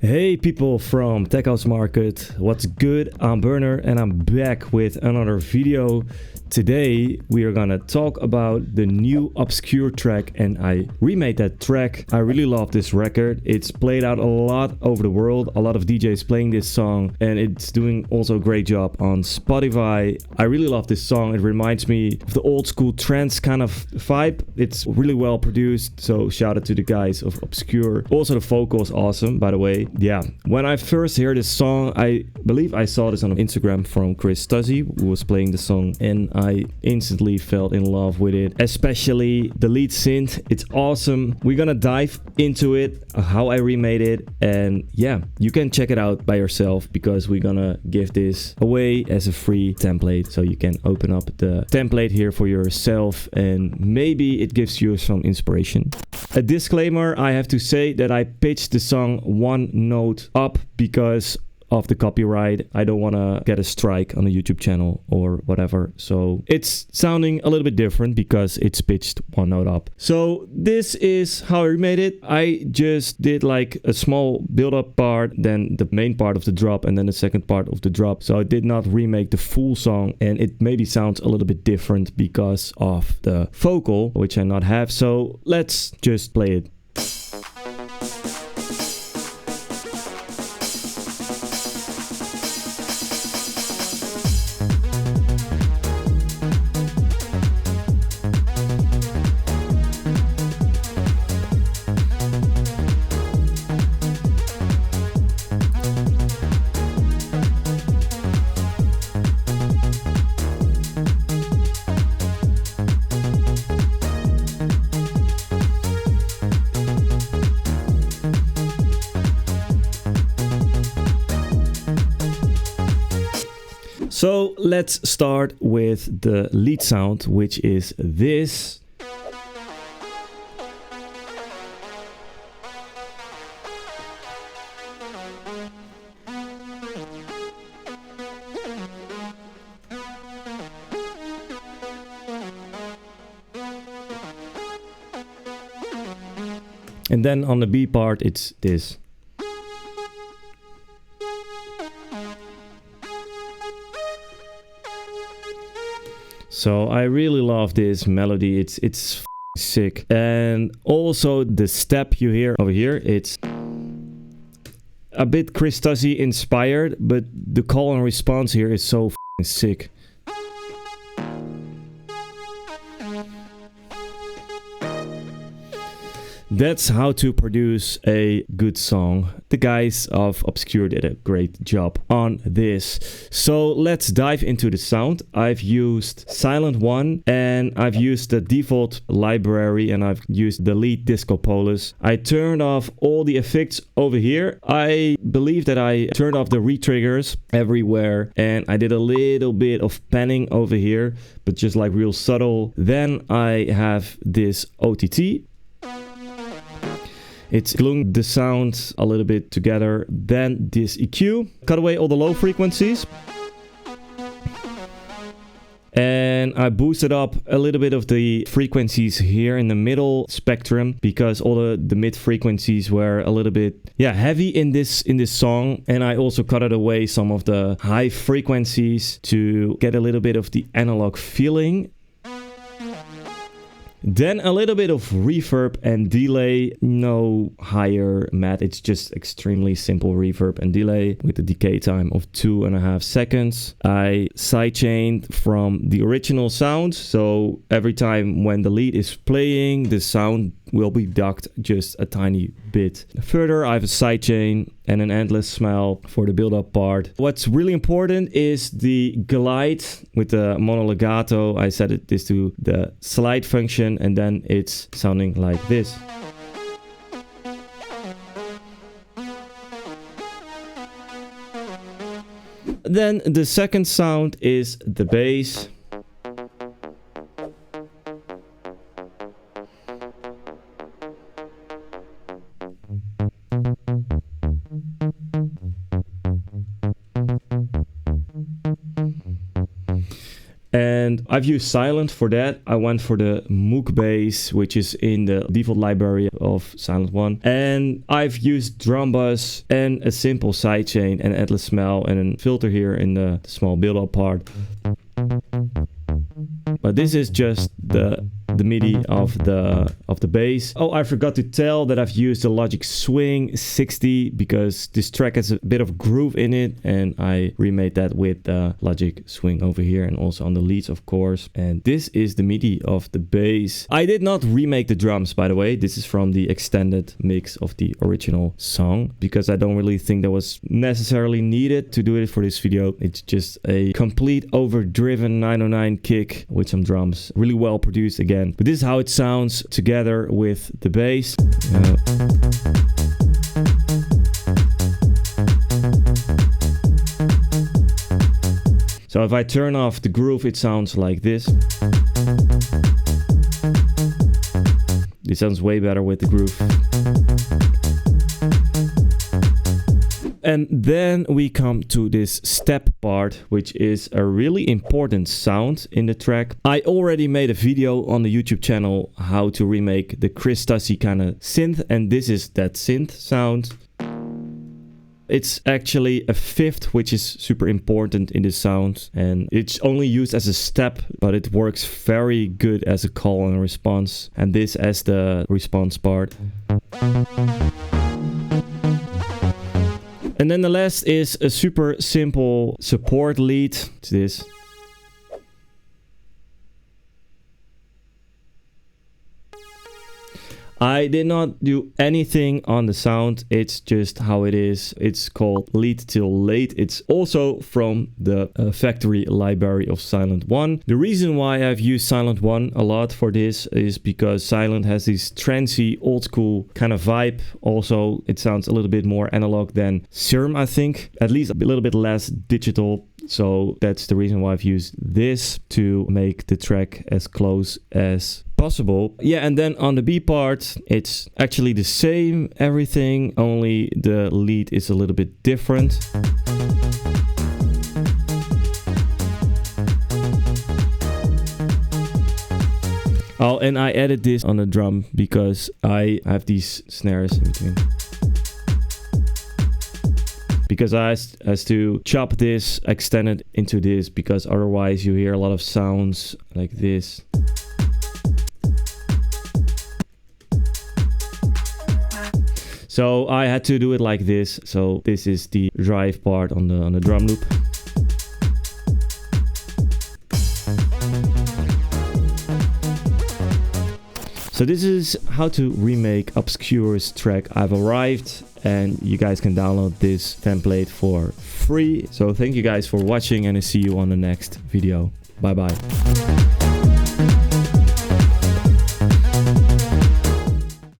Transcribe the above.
Hey people from Tech House Market, what's good? I'm Burner and I'm back with another video. Today we are gonna talk about the new Obskur track, and I remade that track. I really love this record. It's played out a lot over the world, a lot of DJs playing this song, and it's doing also a great job on Spotify. I really love this song. It reminds me of the old school trance kind of vibe. It's really well produced, so shout out to the guys of Obskur. Also the vocal is awesome, by the way. Yeah, when I first heard this song, I believe I saw this on Instagram from Chris Tuzzy, who was playing the song, and I instantly fell in love with it, especially the lead synth. It's awesome. We're gonna dive into it, how I remade it, and yeah, you can check it out by yourself because we're gonna give this away as a free template, so you can open up the template here for yourself and maybe it gives you some inspiration. A disclaimer, I have to say that I pitched the song one note up because of the copyright. I don't want to get a strike on the YouTube channel or whatever. So it's sounding a little bit different because it's pitched one note up. So this is how I remade it. I just did like a small build-up part, then the main part of the drop, and then the second part of the drop. So I did not remake the full song, and it maybe sounds a little bit different because of the vocal, which I not have. So let's just play it. So let's start with the lead sound, which is this. And then on the B part, it's this. So I really love this melody. It's sick. And also the step you hear over here, it's a bit Chris Tuzzy inspired, but the call and response here is so sick. That's how to produce a good song. The guys of Obskur did a great job on this. So let's dive into the sound. I've used Silent One and I've used the default library and I've used the lead Disco Polis. I turned off all the effects over here. I believe that I turned off the retriggers everywhere and I did a little bit of panning over here, but just like real subtle. Then I have this OTT. It's gluing the sounds a little bit together. Then this EQ. Cut away all the low frequencies. And I boosted up a little bit of the frequencies here in the middle spectrum because all the mid frequencies were a little bit heavy in this song. And I also cut away some of the high frequencies to get a little bit of the analog feeling. Then a little bit of reverb and delay, no higher mat, it's just extremely simple reverb and delay with a decay time of 2.5 seconds. I sidechained from the original sound, so every time when the lead is playing, the sound will be ducked just a tiny bit. Further, I have a sidechain and an endless smell for the build-up part. What's really important is the glide with the monolegato. I set this to the slide function and then it's sounding like this. Then the second sound is the bass. And And I've used Silent for that. I went for the Moog bass, which is in the default library of Silent 1. And I've used drum bus and a simple sidechain and endless smell and a filter here in the small build-up part. But this is just the MIDI of the bass. Oh, I forgot to tell that I've used the Logic Swing 60 because this track has a bit of groove in it, and I remade that with the Logic Swing over here and also on the leads, of course. And this is the MIDI of the bass. I did not remake the drums, by the way. This is from the extended mix of the original song because I don't really think that was necessarily needed to do it for this video. It's just a complete overdriven 909 kick with some drums, really well produced again. But this is how it sounds together with the bass. So if I turn off the groove, it sounds like this. It sounds way better with the groove. And then we come to this step part, which is a really important sound in the track. I already made a video on the YouTube channel how to remake the Chris Tussie kind of synth, and this is that synth sound. It's actually a fifth, which is super important in the sound, and it's only used as a step, but it works very good as a call and response, and this as the response part. And then the last is a super simple support lead. It's this. I did not do anything on the sound. It's just how it is. It's called Lead Till Late. It's also from the factory library of Silent 1. The reason why I've used Silent 1 a lot for this is because Silent has this trancey, old school kind of vibe. Also, it sounds a little bit more analog than Serum, I think. At least a little bit less digital. So that's the reason why I've used this to make the track as close as possible. Yeah, and then on the B part, it's actually the same everything, only the lead is a little bit different. Oh, and I added this on the drum because I have these snares in between. Because I has to chop this, extend it into this, because otherwise you hear a lot of sounds like this. So I had to do it like this. So this is the drive part on the drum loop. So this is how to remake Obskur's track. I've arrived, and you guys can download this template for free. So thank you guys for watching, and I see you on the next video. Bye bye.